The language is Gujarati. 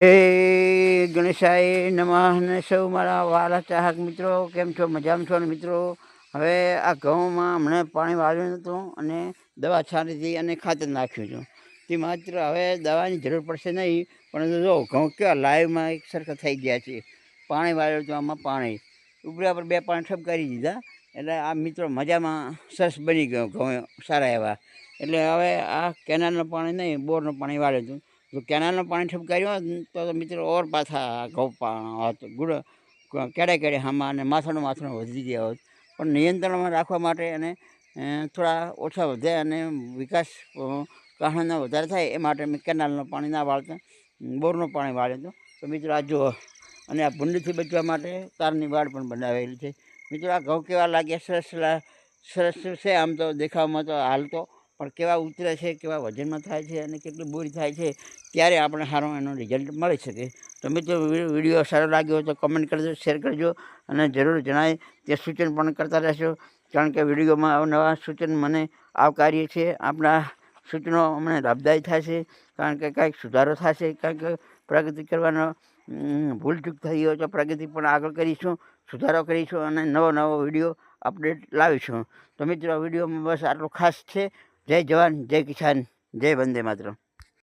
ગણેશાય નમઃ ને સૌ મારા વાલા ચાહક મિત્રો કેમ છો? મજામાં છો ને મિત્રો? હવે આ ઘઉંમાં હમણાં પાણી વાળ્યું હતું અને દવા છાંટી હતી અને ખાતર નાખ્યું હતું. તે માત્ર હવે દવાની જરૂર પડશે નહીં, પણ જો ઘઉં કેવા લાઈવમાં એક સરખા થઈ ગયા છે. પાણી વાળ્યું હતું, આમાં પાણી ઉપરા પર 2 પાણી ઠપકારી દીધા, એટલે આ મિત્રો મજામાં સરસ બની ગયો ઘઉં સારા એવા. એટલે હવે આ કેનાલનું પાણી નહીં, બોરનું પાણી વાળ્યું હતું. જો કેનાલનું પાણી ઠપકાર્યું હોત તો મિત્રો ઓર પાછા ઘઉં હોત ગુડ કેડે કેડે હામાં અને માથાનું વધી ગયા હોત. પણ નિયંત્રણમાં રાખવા માટે અને થોડા ઓછા વધે અને વિકાસ કારણનો વધારે થાય એ માટે મેં કેનાલનું પાણી ના વાળતા બોરનું પાણી વાળ્યું હતું. તો મિત્રો આ જુઓ, અને આ ભૂંડથી બચવા માટે તારની વાડ પણ બનાવેલી છે. મિત્રો આ ઘઉં કેવા લાગ્યા? સરસ છે આમ તો દેખાવામાં તો હાલ તો, પણ કેવા ઉતરે છે, કેવા વજનમાં થાય છે અને કેટલી બોરી થાય છે, ત્યારે આપણે સારું એનું રિઝલ્ટ મળી શકે. તો મિત્રો વિડીયો સારો લાગ્યો હોય તો કમેન્ટ કરજો, શેર કરજો અને જરૂર જણાય તે સૂચન પણ કરતા રહેશો, કારણ કે વિડીયોમાં અવનવા સૂચન મને આવકાર્ય છે. આપણા સૂચનો અમને લાભદાયી થશે, કારણ કે કાંઈક સુધારો થશે, કાંઈક પ્રગતિ કરવાનો ભૂલચૂક થઈ હોય તો પ્રગતિ પણ આગળ કરીશું, સુધારો કરીશું અને નવો વિડીયો અપડેટ લાવીશું. તો મિત્રો વિડીયોમાં બસ આટલું ખાસ છે. જય જવાન, જય કિસાન, જય વંદે માતરમ.